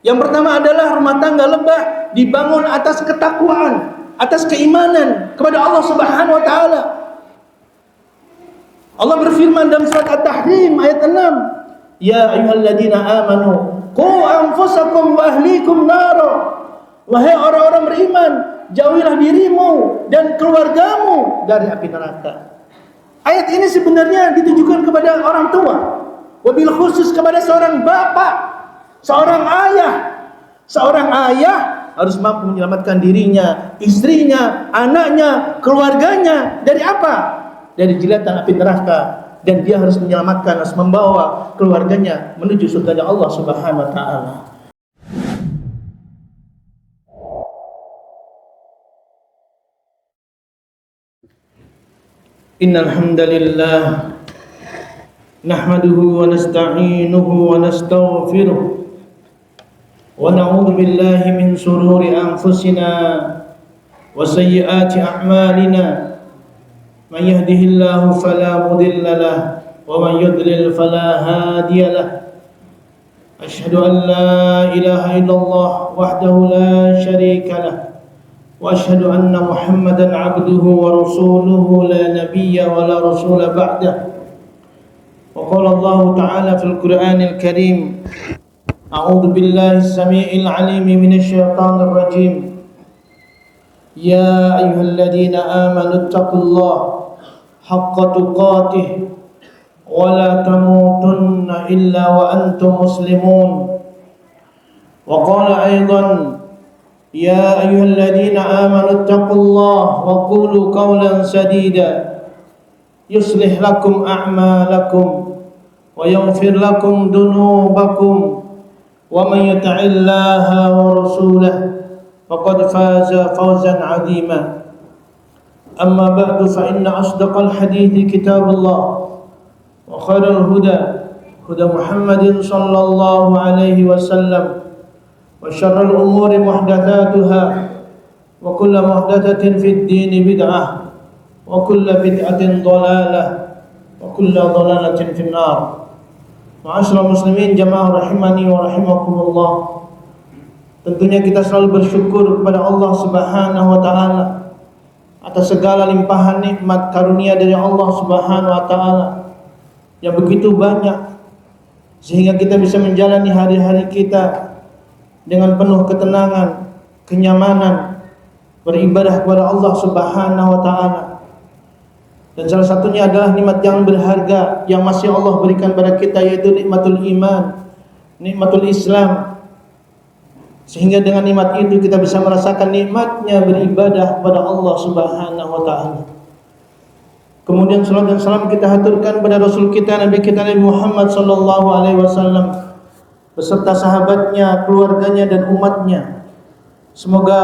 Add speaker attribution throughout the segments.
Speaker 1: Yang pertama adalah rumah tangga lebah dibangun atas ketakwaan, atas keimanan kepada Allah Subhanahu wa taala. Allah berfirman dalam surat At-Tahrim ayat 6, "Ya ayyuhalladzina amanu qu anfusakum wa ahlikum nara." Wahai orang-orang beriman, jauhilah dirimu dan keluargamu dari api neraka. Ayat ini sebenarnya ditujukan kepada orang tua, wabil khusus kepada seorang bapak, seorang ayah. Seorang ayah harus mampu menyelamatkan dirinya, istrinya, anaknya, keluarganya dari apa? Dari jilatan api neraka, dan dia harus menyelamatkan, harus membawa keluarganya menuju surga Allah Subhanahu wa taala. Innal hamdalillah nahmaduhu wa nasta'inuhu wa nastaghfiruh wa na'udzu billahi min shururi anfusina wa sayyiati a'malina. Man yahdihillahu fala mudilla lahu wa man yudlil fala hadiya lahu. Asyhadu an la ilaha illallah wahdahu la syarika lahu wa asyhadu anna Muhammadan 'abduhu wa rasuluhu la nabiyya wa la rasula ba'dahu. Wa qala Allah ta'ala fil Qur'anil Karim, a'udzu billahi as-sami'il 'alim minasy syaithanir rajim. Ya ayyuhalladzina amanu taqullaha haqqa tuqatih wa la tamutunna illa wa antum muslimun. Wa qala aidan, ya ayyuhalladzina amanu taqullaha wa qulu qawlan sadida yuslih lakum a'malakum wa yaghfir lakum dunubakum wa man yuti'illaha wa rasulahu faqad faza fawzan 'azima. Amma ba'du, fa inna asdaqal hadithi kitabullah wa khairal huda huda Muhammadin sallallahu alaihi wasallam wa syarrul umuri muhdatsatuha wa kullu muhdatsatin fid dini bid'ah wa kullu bid'atin dhalalah wa kullu dhalalatin fin nar. Ma'asyiral muslimin jamaah rahimani wa rahimakumullah. Tentunya kita selalu bersyukur kepada Allah Subhanahu wa taala atas segala limpahan nikmat karunia dari Allah Subhanahu wa taala yang begitu banyak, sehingga kita bisa menjalani hari-hari kita dengan penuh ketenangan, kenyamanan, beribadah kepada Allah Subhanahu wa taala. Dan salah satunya adalah nikmat yang berharga yang masih Allah berikan pada kita, yaitu nikmatul iman, nikmatul Islam. Sehingga dengan nikmat itu kita bisa merasakan nikmatnya beribadah kepada Allah Subhanahu wa taala. Kemudian salat dan salam kita haturkan kepada Rasul kita, Nabi kita Nabi Muhammad sallallahu alaihi wasallam beserta sahabatnya, keluarganya dan umatnya. Semoga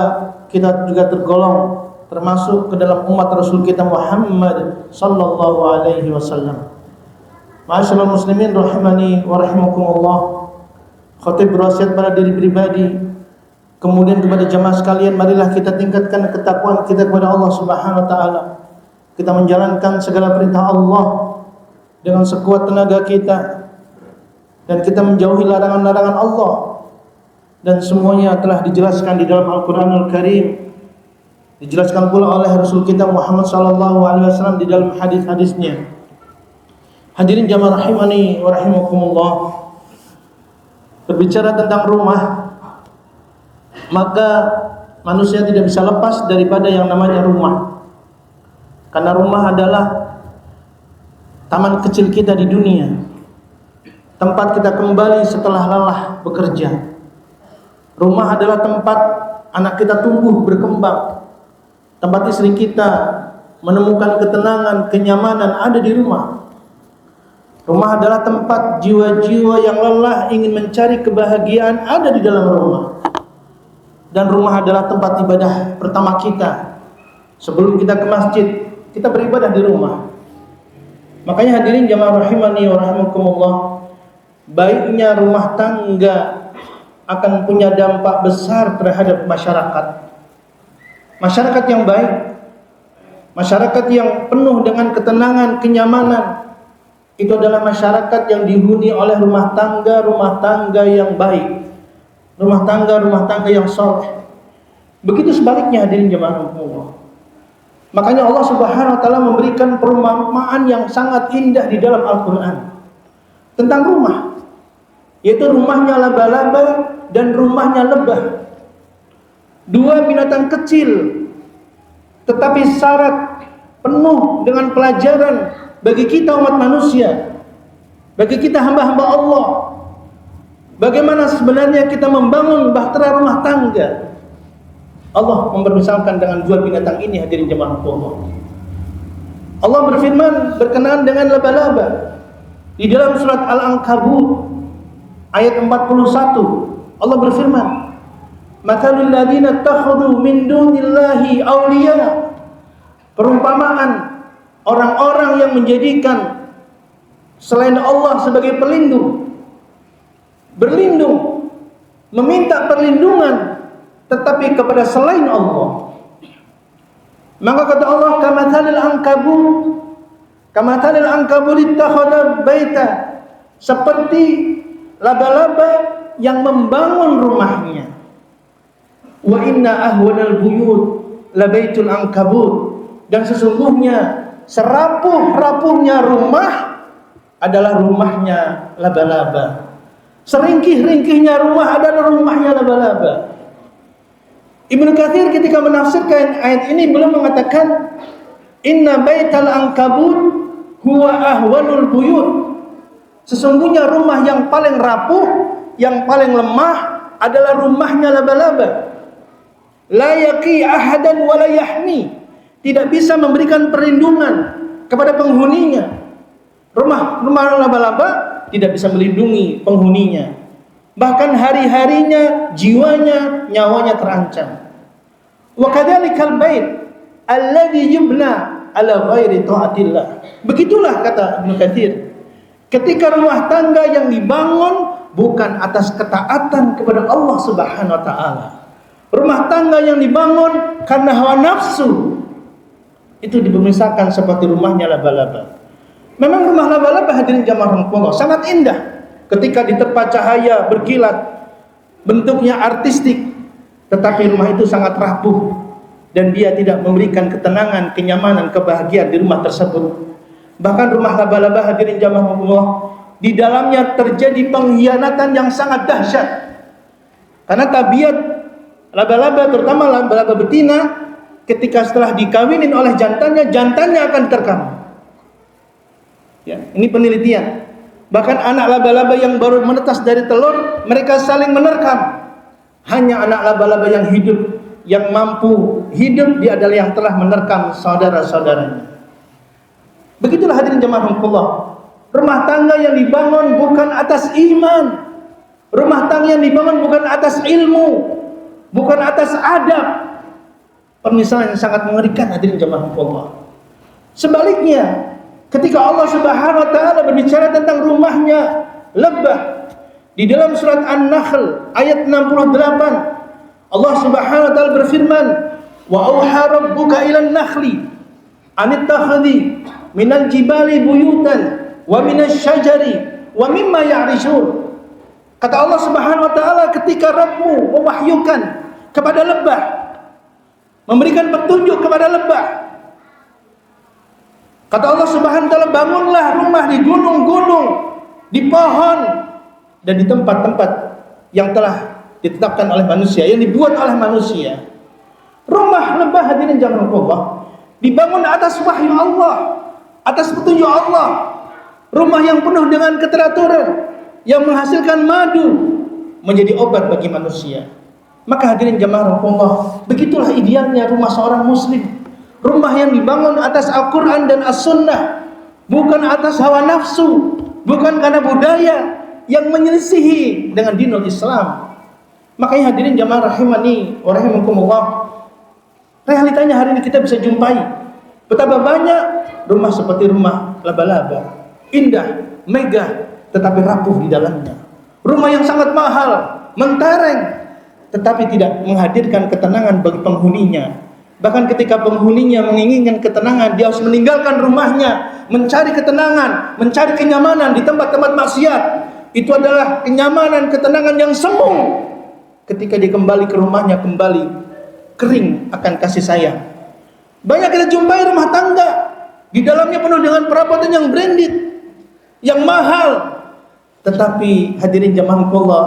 Speaker 1: kita juga tergolong termasuk ke dalam umat Rasul kita Muhammad sallallahu alaihi wasallam. Ma'asyiral muslimin rahimani wa rahimakumullah. Khatib berwasiat pada diri pribadi, kemudian kepada jamaah sekalian, marilah kita tingkatkan ketakwaan kita kepada Allah Subhanahu wa taala. Kita menjalankan segala perintah Allah dengan sekuat tenaga kita, dan kita menjauhi larangan-larangan Allah, dan semuanya telah dijelaskan di dalam Al-Qur'anul Karim, dijelaskan pula oleh Rasul kita Muhammad sallallahu alaihi wasallam di dalam hadis-hadisnya. Hadirin jamaah rahimani wa rahimakumullah. Berbicara tentang rumah, maka manusia tidak bisa lepas daripada yang namanya rumah. Karena rumah adalah taman kecil kita di dunia, tempat kita kembali setelah lelah bekerja. Rumah adalah tempat anak kita tumbuh berkembang, tempat istri kita menemukan ketenangan, kenyamanan ada di rumah. Rumah adalah tempat jiwa-jiwa yang lelah ingin mencari kebahagiaan ada di dalam rumah. Dan rumah adalah tempat ibadah pertama kita. Sebelum kita ke masjid, kita beribadah di rumah. Makanya hadirin jamaah rahimani wa rahimakumullah, baiknya rumah tangga akan punya dampak besar terhadap masyarakat. Masyarakat yang baik, masyarakat yang penuh dengan ketenangan, kenyamanan, itu adalah masyarakat yang dihuni oleh rumah tangga yang baik. rumah tangga yang soleh. Begitu sebaliknya hadirin jemaah Allah. Makanya Allah Subhanahu wa taala memberikan perumpamaan yang sangat indah di dalam Al-Qur'an tentang rumah, yaitu rumahnya laba-laba dan rumahnya lebah. Dua binatang kecil tetapi syarat penuh dengan pelajaran bagi kita umat manusia, bagi kita hamba-hamba Allah. Bagaimana sebenarnya kita membangun bahtera rumah tangga. Allah mempermisalkan dengan dua binatang ini hadirin jemaah Allah. Allah berfirman berkenaan dengan laba-laba di dalam surat Al-Ankabut ayat 41. Allah berfirman, "Matsalul ladzina ittakhadhu min dunillahi awliya." Perumpamaan orang-orang yang menjadikan selain Allah sebagai pelindung, berlindung, meminta perlindungan tetapi kepada selain Allah. Maka kata Allah, kamathalil ankabut ittakhadha baita, seperti laba-laba yang membangun rumahnya. Wa inna ahwanal buyut labaitul ankabut, dan sesungguhnya serapuh-rapuhnya rumah adalah rumahnya laba-laba. Seringkih-ringkihnya rumah adalah rumahnya laba-laba. Ibnu Katsir ketika menafsirkan ayat ini belum mengatakan inna baital ankabut huwa ahwanul buyut. Sesungguhnya rumah yang paling rapuh, yang paling lemah adalah rumahnya laba-laba. La yaqi ahadan wa la yahmi, tidak bisa memberikan perlindungan kepada penghuninya. Rumah laba-laba tidak bisa melindungi penghuninya. Bahkan hari-harinya, jiwanya, nyawanya terancam. Wa kadzalikal bait alladzi yubna ala ghairi taatillah. Begitulah kata Ibnu Katsir, ketika rumah tangga yang dibangun bukan atas ketaatan kepada Allah Subhanahu wa taala. Rumah tangga yang dibangun karena hawa nafsu, itu dipemisahkan seperti rumahnya laba-laba. Memang rumah laba-laba hadirin jamaah Allah sangat indah. Ketika diterpa cahaya berkilat, bentuknya artistik, tetapi rumah itu sangat rapuh dan dia tidak memberikan ketenangan, kenyamanan, kebahagiaan di rumah tersebut. Bahkan rumah laba-laba hadirin jamaah Allah, di dalamnya terjadi pengkhianatan yang sangat dahsyat. Karena tabiat laba-laba, terutama laba-laba betina, ketika setelah dikawinin oleh jantannya akan diterkam. Ya, ini penelitian. Bahkan anak laba-laba yang baru menetas dari telur, mereka saling menerkam. Hanya anak laba-laba yang hidup, yang mampu hidup, dia adalah yang telah menerkam saudara-saudaranya. Begitulah hadirin jemaah Allah. Rumah tangga yang dibangun bukan atas iman, rumah tangga yang dibangun bukan atas ilmu, bukan atas adab. Permisalan yang sangat mengerikan hadirin jemaah Allah. Sebaliknya, ketika Allah Subhanahu wa taala berbicara tentang rumahnya lebah di dalam surat An-Nahl ayat 68, Allah Subhanahu wa taala berfirman, "Wa auha rabbuka ilan nakhli an ittakhadhi minal jibali buyutan wa minasy syajari wa mimma ya'rishun." Kata Allah Subhanahu wa taala ketika Rabbmu mewahyukan kepada lebah, memberikan petunjuk kepada lebah. Kata Allah Subhanahu wa taala, bangunlah rumah di gunung-gunung, di pohon, dan di tempat-tempat yang telah ditetapkan oleh manusia, yang dibuat oleh manusia. Rumah lebah hadirin jamaah Allah dibangun atas wahyu Allah, atas petunjuk Allah. Rumah yang penuh dengan keteraturan, yang menghasilkan madu, menjadi obat bagi manusia. Maka hadirin jamaah Allah, begitulah idealnya rumah seorang muslim. Rumah yang dibangun atas Al-Quran dan As-Sunnah, bukan atas hawa nafsu, bukan karena budaya yang menyelisihi dengan dinul Islam. Makanya hadirin jamaah rahimani wa rahimakumullah, realitanya hari ini kita bisa jumpai betapa banyak rumah seperti rumah laba-laba, indah, megah, tetapi rapuh di dalamnya. Rumah yang sangat mahal, mentereng, tetapi tidak menghadirkan ketenangan bagi penghuninya. Bahkan ketika penghuninya menginginkan ketenangan, dia harus meninggalkan rumahnya, mencari ketenangan, mencari kenyamanan di tempat-tempat maksiat. Itu adalah kenyamanan, ketenangan yang semu. ketika dia kembali ke rumahnya kembali kering akan kasih sayang. Banyak kita jumpai rumah tangga di dalamnya penuh dengan perabotan yang branded, yang mahal, tetapi hadirin jamaah Allah,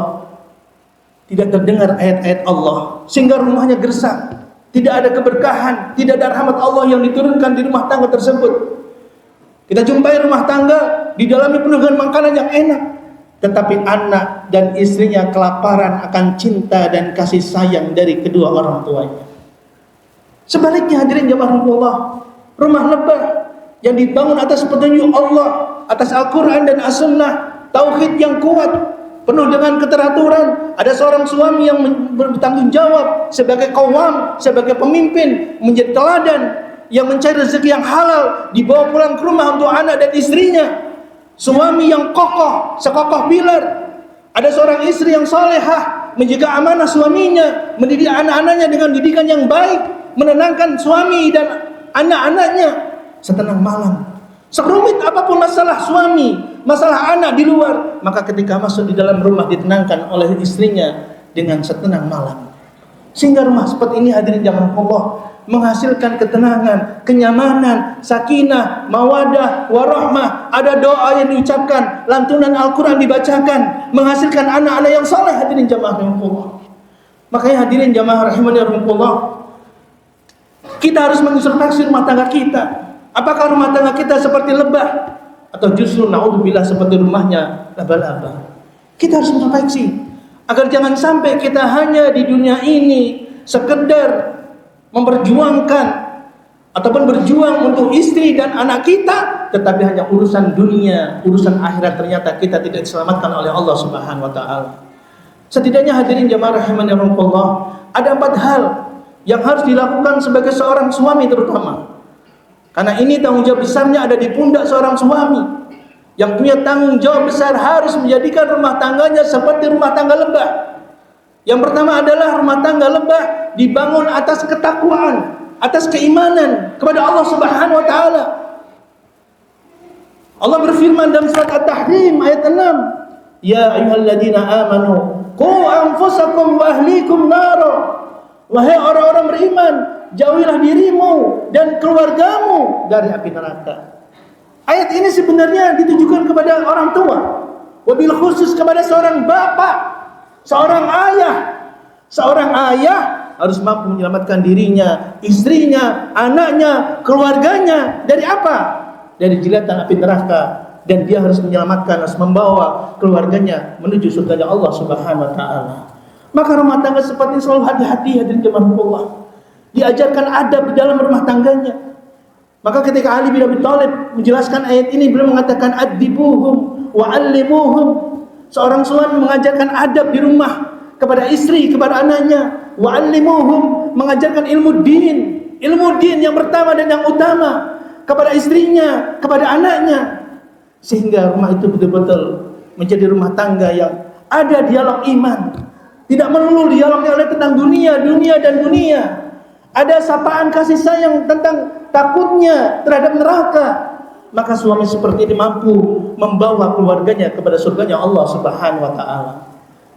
Speaker 1: tidak terdengar ayat-ayat Allah sehingga rumahnya gersang, tidak ada keberkahan, tidak ada rahmat Allah yang diturunkan di rumah tangga tersebut. Kita jumpai rumah tangga di dalamnya penuh dengan makanan yang enak, tetapi anak dan istrinya kelaparan akan cinta dan kasih sayang dari kedua orang tuanya. Sebaliknya hadirin jamaah Allah, rumah lebah yang dibangun atas petunjuk Allah, atas Al-Quran dan As-Sunnah, tauhid yang kuat, penuh dengan keteraturan. Ada seorang suami yang bertanggung jawab sebagai qawwam, sebagai pemimpin, menjadi teladan, yang mencari rezeki yang halal, dibawa pulang ke rumah untuk anak dan istrinya. Suami yang kokoh, sekokoh pilar. Ada seorang istri yang salehah, menjaga amanah suaminya, mendidik anak-anaknya dengan didikan yang baik, menenangkan suami dan anak-anaknya setenang malam. Serumit apapun masalah suami, masalah anak di luar, maka ketika masuk di dalam rumah ditenangkan oleh istrinya dengan setenang malam. Sehingga rumah seperti ini hadirin jamaah Allah menghasilkan ketenangan, kenyamanan, sakinah, mawadah, warahmah. Ada doa yang diucapkan, lantunan Al-Quran dibacakan, menghasilkan anak-anak yang saleh hadirin jamaah Allah. Makanya hadirin jamaah rahimani Allah, kita harus mengintrospeksi rumah tangga kita. Apakah rumah tangga kita seperti lebah atau justru naudzubillah seperti rumahnya laba-laba? Kita harus introspeksi agar jangan sampai kita hanya di dunia ini sekedar memperjuangkan ataupun berjuang untuk istri dan anak kita, tetapi hanya urusan dunia, urusan akhirat ternyata kita tidak diselamatkan oleh Allah Subhanahu wa taala. Setidaknya hadirin jamaah rahimani Allah, ada 4 hal yang harus dilakukan sebagai seorang suami terutama. Karena ini tanggung jawab besarnya ada di pundak seorang suami yang punya tanggung jawab besar harus menjadikan rumah tangganya seperti rumah tangga lebah. Yang pertama adalah rumah tangga lebah dibangun atas ketakwaan, atas keimanan kepada Allah Subhanahu wa taala. Allah berfirman dalam surat At-Tahrim ayat 6, "Ya ayyuhalladzina amanu qu anfusakum wa ahlikum nara." Wahai orang-orang beriman, jauhilah dirimu dan keluargamu dari api neraka. Ayat ini sebenarnya ditujukan kepada orang tua, wabil khusus kepada seorang bapak, seorang ayah. Seorang ayah harus mampu menyelamatkan dirinya, istrinya, anaknya, keluarganya dari apa? Dari jilatan api neraka. Dan dia harus menyelamatkan, harus membawa keluarganya menuju surganya Allah Subhanahu wa taala. Maka rumah tangga seperti ini selalu hati-hati hadirin jemaah Allah. Diajarkan adab di dalam rumah tangganya. Maka ketika Ali bin Abi Thalib menjelaskan ayat ini, beliau mengatakan adibuhum wa allimuhum. Seorang suami mengajarkan adab di rumah kepada istri, kepada anaknya. Wa allimuhum, mengajarkan ilmu din yang pertama dan yang utama kepada istrinya, kepada anaknya. Sehingga rumah itu betul-betul menjadi rumah tangga yang ada dialog iman. Tidak melulu dialognya oleh tentang dunia dan dunia. Ada sapaan kasih sayang tentang takutnya terhadap neraka. Maka suami seperti ini mampu membawa keluarganya kepada surganya Allah Subhanahu wa taala.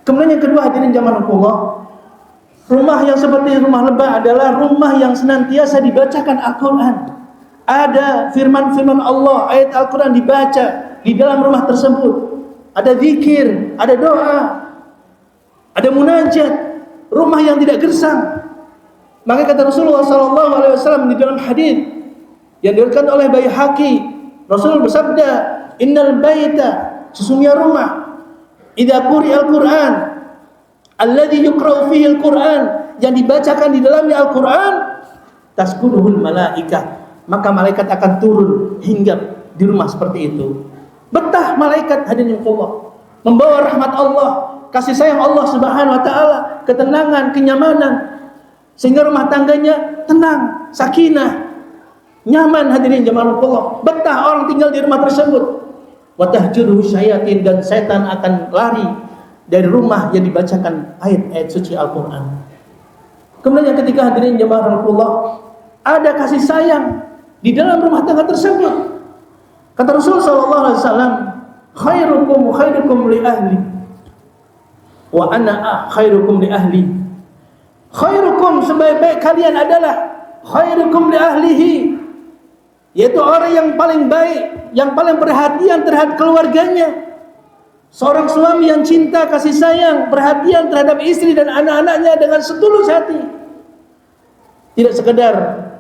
Speaker 1: Kemudian yang kedua hadirin jamaah Allah, rumah yang seperti rumah lebah adalah rumah yang senantiasa dibacakan Al-Quran. Ada firman-firman Allah, ayat Al-Quran dibaca di dalam rumah tersebut. Ada zikir, ada doa, ada munajat, rumah yang tidak gersang. Maka kata Rasulullah SAW di dalam hadis yang diriwayatkan oleh Baihaqi, Rasul bersabda, "Innal baita, sesungguhnya rumah, idza quri'al Qur'an, alladzi yuqra'u fihi al-Qur'an, yang dibacakan di dalamnya Al-Qur'an, taskunuhul malaikah, maka malaikat akan turun hinggap di rumah seperti itu." Betah malaikat hadirin Allah, membawa rahmat Allah, kasih sayang Allah Subhanahu wa taala, ketenangan, kenyamanan, sehingga rumah tangganya tenang, sakinah, nyaman hadirin jamaah Allah. Betah orang tinggal di rumah tersebut. Wa tahjuruhu syayatin, dan setan akan lari dari rumah yang dibacakan ayat-ayat suci Al-Qur'an. Kemudian yang ketiga hadirin jamaah Allah, ada kasih sayang di dalam rumah tangga tersebut. Kata Rasul sallallahu alaihi wasallam, "Khairukum li ahli Wa ana khairukum li ahli. Khairukum, sebaik-baik kalian adalah khairukum li ahlihi, yaitu orang yang paling baik, yang paling perhatian terhadap keluarganya. Seorang suami yang cinta, kasih sayang, perhatian terhadap istri dan anak-anaknya dengan setulus hati. Tidak sekedar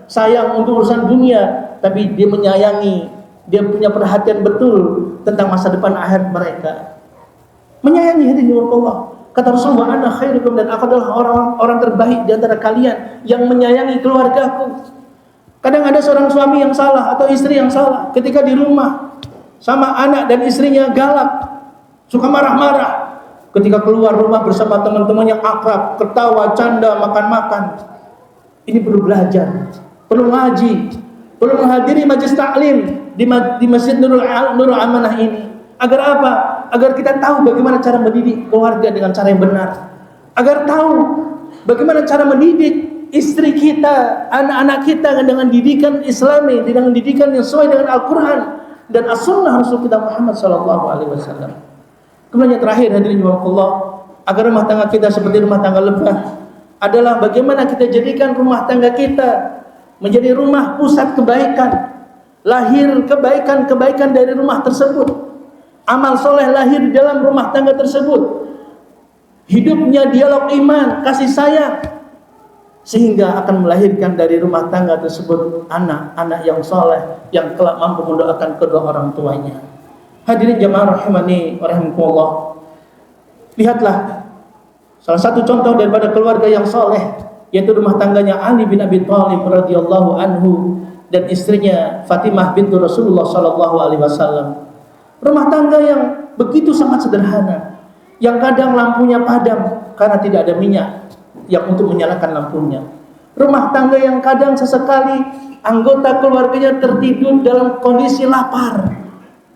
Speaker 1: sayang untuk urusan dunia, tapi dia menyayangi, dia punya perhatian betul tentang masa depan akhir mereka. Menyayangi hadirin Allah. Kata Rasulullah, ana khairukum, dan aku adalah orang terbaik di antara kalian yang menyayangi keluargaku. Kadang ada seorang suami yang salah atau istri yang salah ketika di rumah sama anak dan istrinya galak, suka marah-marah. Ketika keluar rumah bersama teman-teman yang akrab, ketawa, canda, makan-makan. Ini perlu belajar, perlu ngaji, perlu menghadiri majelis taklim di Masjid Nurul Amanah ini. Agar apa? Agar kita tahu bagaimana cara mendidik keluarga dengan cara yang benar. Agar tahu bagaimana cara mendidik istri kita, anak-anak kita dengan didikan Islami, dengan didikan yang sesuai dengan Al-Quran dan As-Sunnah Rasul kita Muhammad SAW. Kemudian yang terakhir, hadirin Allah, agar rumah tangga kita seperti rumah tangga lebah adalah bagaimana kita jadikan rumah tangga kita menjadi rumah pusat kebaikan, lahir kebaikan-kebaikan dari rumah tersebut. Amal soleh lahir di dalam rumah tangga tersebut. Hidupnya dialog iman, kasih sayang, sehingga akan melahirkan dari rumah tangga tersebut anak-anak yang soleh, yang kelak mampu mendoakan kedua orang tuanya. Hadirin jamaah rahimani wa rahimakumullah. Lihatlah salah satu contoh daripada keluarga yang soleh, yaitu rumah tangganya Ali bin Abi Thalib radhiyallahu anhu dan istrinya Fatimah bintu Rasulullah sallallahu alaihi wasallam. Rumah tangga yang begitu sangat sederhana, yang kadang lampunya padam karena tidak ada minyak yang untuk menyalakan lampunya. Rumah tangga yang kadang sesekali anggota keluarganya tertidur dalam kondisi lapar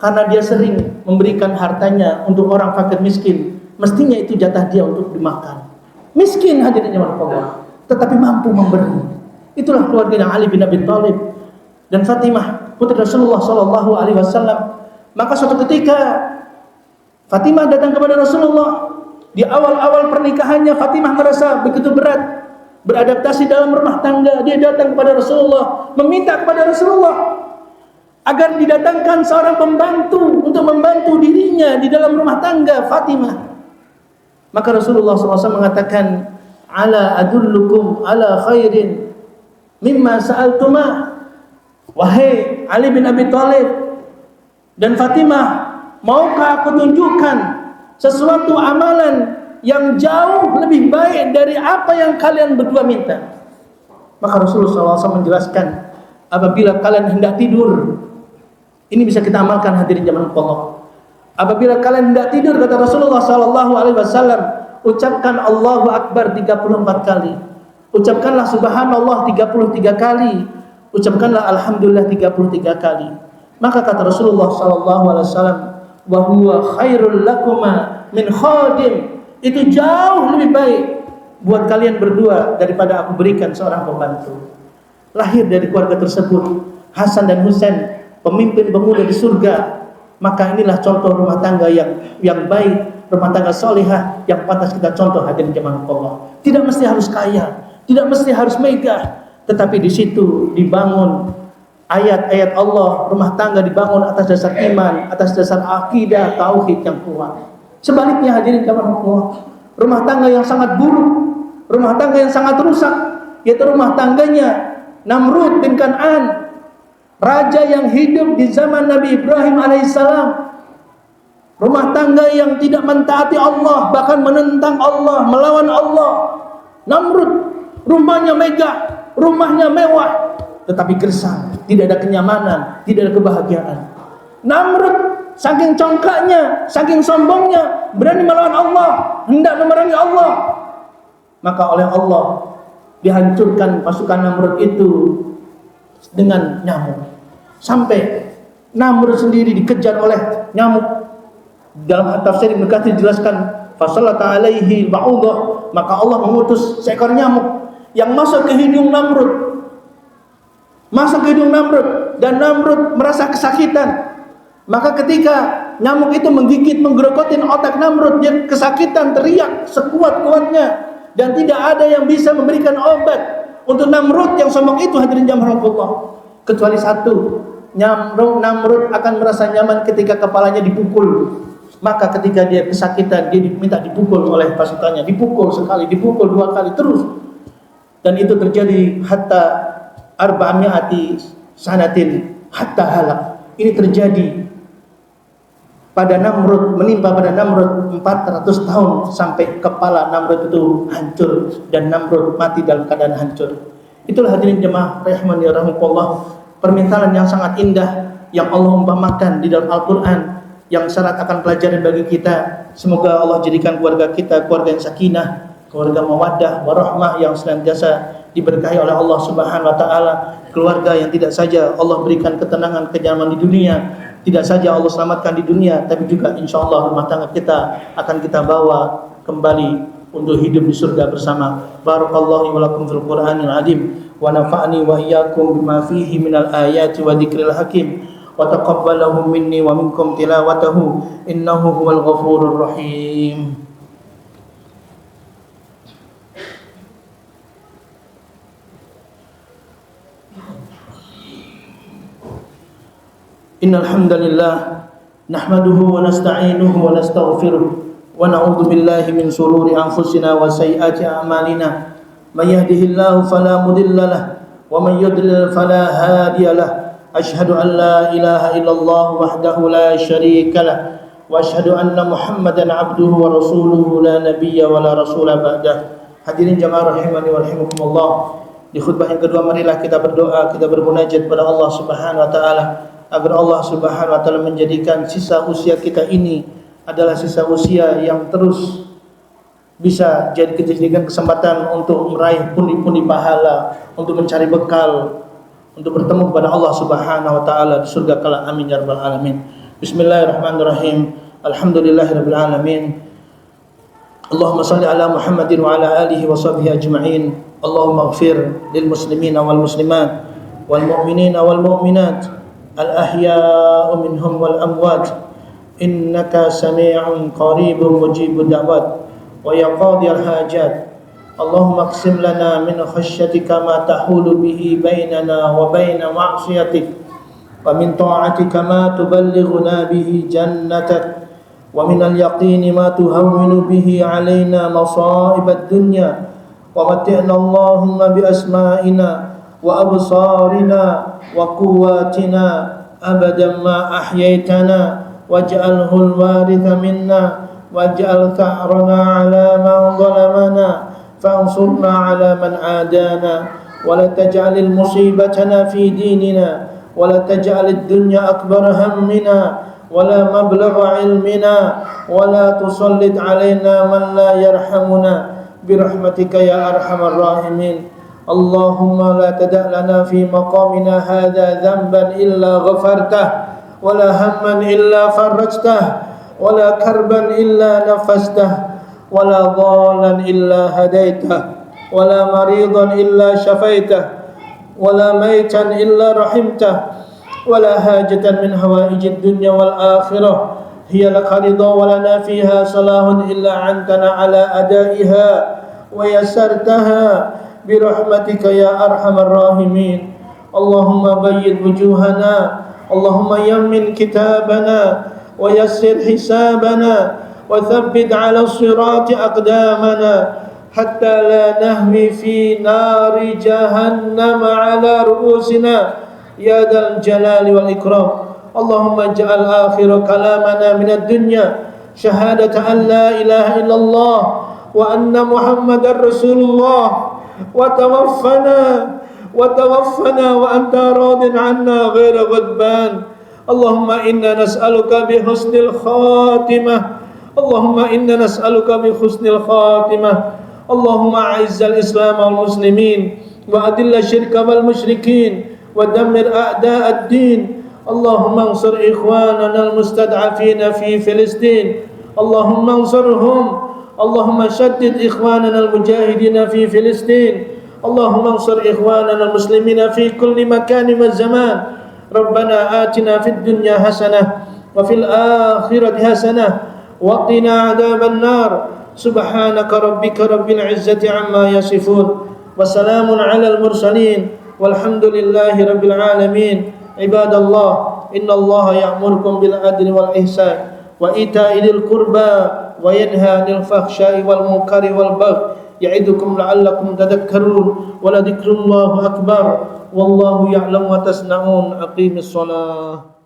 Speaker 1: karena dia sering memberikan hartanya untuk orang fakir miskin. Mestinya itu jatah dia untuk dimakan. Miskin hadirin Allah, tetapi mampu memberi. Itulah keluarganya Ali bin Abi Thalib dan Fatimah putri Rasulullah sallallahu alaihi wasallam. Maka suatu ketika Fatimah datang kepada Rasulullah. Di awal-awal pernikahannya Fatimah merasa begitu berat beradaptasi dalam rumah tangga. Dia datang kepada Rasulullah, meminta kepada Rasulullah agar didatangkan seorang pembantu untuk membantu dirinya di dalam rumah tangga Fatimah. Maka Rasulullah SAW mengatakan, ala adullukum ala khairin mimma sa'altumah. Wahai Ali bin Abi Thalib dan Fatimah, maukah aku tunjukkan sesuatu amalan yang jauh lebih baik dari apa yang kalian berdua minta? Maka Rasulullah SAW menjelaskan, apabila kalian hendak tidur, ini bisa kita amalkan hadirin jamaah Allah. Apabila kalian hendak tidur, kata Rasulullah SAW, ucapkan Allahu Akbar 34 kali, ucapkanlah Subhanallah 33 kali, ucapkanlah Alhamdulillah 33 kali. Maka kata Rasulullah SAW, wa huwa khairul lakuma min khadim, itu jauh lebih baik buat kalian berdua daripada aku berikan seorang pembantu. Lahir dari keluarga tersebut Hasan dan Husain, pemimpin pemuda di surga. Maka inilah contoh rumah tangga yang baik, rumah tangga solihah yang pantas kita contoh hadirin jemaah Allah. Tidak mesti harus kaya, tidak mesti harus megah, tetapi di situ dibangun ayat-ayat Allah, rumah tangga dibangun atas dasar iman, atas dasar akidah, tauhid yang kuat. Sebaliknya hadirin jemaah Allah, rumah tangga yang sangat buruk, rumah tangga yang sangat rusak, yaitu rumah tangganya Namrud bin Kan'an, raja yang hidup di zaman Nabi Ibrahim alaihissalam. Rumah tangga yang tidak mentaati Allah, bahkan menentang Allah, melawan Allah. Namrud, rumahnya megah, rumahnya mewah, tetapi gersang, tidak ada kenyamanan, tidak ada kebahagiaan. Namrud saking congkaknya, saking sombongnya, berani melawan Allah, hendak memerangi Allah. Maka oleh Allah dihancurkan pasukan Namrud itu dengan nyamuk. Sampai Namrud sendiri dikejar oleh nyamuk. Dalam tafsir Ibnu Katsir dijelaskan, fasallata alaihi ba'udah, maka Allah mengutus seekor nyamuk yang masuk ke hidung Namrud. Masuk ke hidung Namrud dan Namrud merasa kesakitan. Maka ketika nyamuk itu menggigit, menggerogotin otak Namrud. Dia kesakitan, teriak sekuat-kuatnya, dan tidak ada yang bisa memberikan obat untuk Namrud yang sombong itu, hadirin jamaah Allah, kecuali satu. Namrud akan merasa nyaman ketika kepalanya dipukul. Maka ketika dia kesakitan, dia diminta dipukul oleh pasukannya, dipukul sekali, dipukul 2 kali terus. Dan itu terjadi hatta arba'ami'ati sanatin hatta halak. Ini terjadi pada Namrud, menimpa pada Namrud 400 tahun sampai kepala Namrud itu hancur dan Namrud mati dalam keadaan hancur. Itulah hadirin jemaah rahimani rahimakumullah, permintaan yang sangat indah yang Allah umpamakan di dalam Al-Qur'an, yang syarat akan pelajaran bagi kita. Semoga Allah jadikan keluarga kita keluarga yang sakinah, keluarga mawaddah warahmah, yang senantiasa diberkahi oleh Allah Subhanahu wa taala, keluarga yang tidak saja Allah berikan ketenangan, kenyamanan di dunia, tidak saja Allah selamatkan di dunia, tapi juga insyaallah rumah tangga kita akan kita bawa kembali untuk hidup di surga bersama. Barakallahu wa lakum fil Qur'anil azim wa nafa'ani wa iyyakum bima fihi minal ayati wa dzikril hakim wa taqabbalahu minni wa minkum tilawatahu innahu huwal ghafurur rahim. Innal hamdalillah nahmaduhu wa nasta'inuhu wa nastaghfiruh wa na'udzu billahi min shururi anfusina wa sayyiati a'malina. May yahdihillahu fala mudilla lahu wa may yudlil fala hadiya lahu. Asyhadu an la ilaha illallah wahdahu la syarika lahu wa asyhadu anna Muhammadan abduhu wa rasuluhu la nabiyya wa la rasula ba'dah. Hadirin jamaah rahimani wa rahimakumullah, di khutbah yang kedua marilah kita berdoa, kita bermunajat kepada Allah Subhanahu wa taala agar Allah Subhanahu wa taala menjadikan sisa usia kita ini adalah sisa usia yang terus bisa dijadikan kesempatan untuk meraih pundi-pundi pahala, untuk mencari bekal, untuk bertemu kepada Allah Subhanahu wa taala di surga kelak. Amin ya rabbal alamin. Bismillahirrahmanirrahim. Alhamdulillahirabbil alamin. Allahumma shalli ala Muhammadin wa ala alihi wa sahbihi ajma'in. Allahumma ighfir lil muslimina wal muslimat wal mu'minina wal mu'minat al ahya'u minhum wal amwat innaka sami'un qaribun mujibud da'wat wa ya qadiyal hajat. Allahumma aqsim lana min khashyatika ma tahulu bihi bainana wa baina ma'siyatik wa min ta'atika ma tuballighuna bihi jannatak wa min al-yaqini ma tuhawwinu bihi alaina masa'ibad dunya wa matti'na Allahumma bi asma'ina wa absarina wa quwwatina abadan ma ahyaytana waj'alhu al-waritha minna waj'al tha'rana 'ala man zalamana فانصرنا على من عادانا ولا تجعل مصيبتنا في ديننا ولا تجعل الدنيا أكبر همنا ولا مبلغ علمنا ولا تسلط علينا من لا يرحمنا برحمتك يا أرحم الراحمين. اللهم لا تدع لنا في مقامنا هذا ذنبا إلا غفرته ولا هما إلا فرجته ولا كربا إلا نفسته ولا ضالا إلا هديته ولا مريضا إلا شفيته ولا ميتا إلا رحمته ولا حاجة من حوائج الدنيا والآخرة هي لك رضا ولنا فيها صلاح إلا عنتنا على أدائها ويسرتها برحمتك يا أرحم الراحمين. اللهم بيض وجوهنا، اللهم يمن كتابنا ويسر حسابنا وثبت على الصراط أقدامنا حتى لا نهوي في نار جهنم على رؤوسنا يا ذا الجلال والإكرام. اللهم اجعل آخر كلامنا من الدنيا شهادة أن لا إله إلا الله وأن محمد رسول الله وتوفنا وأنت راض عنا غير غضبان. اللهم إنا نسألك بحسن الخاتمة، اللهم إنا نسألك بحسن الخاتمة. اللهم أعز الإسلام والمسلمين وأذل الشرك والمشركين ودمر أعداء الدين. اللهم انصر إخواننا المستضعفين في فلسطين، اللهم انصرهم. اللهم شدد إخواننا المجاهدين في فلسطين، اللهم انصر إخواننا المسلمين في كل مكان والزمان. ربنا آتنا في الدنيا حسنة وفي الآخرة حسنة وقنا عذاب النار سبحانك ربك رب العزة عما يصفون وسلام على المرسلين والحمد لله رب العالمين عباد الله إن الله يأمركم بالعدل والإحسان وإيتاء ذي القربى وينهى عن الفحشاء والمنكر والبغي يعظكم لعلكم تذكرون ولذكر الله أكبر والله يعلم ما تصنعون أقيم الصلاة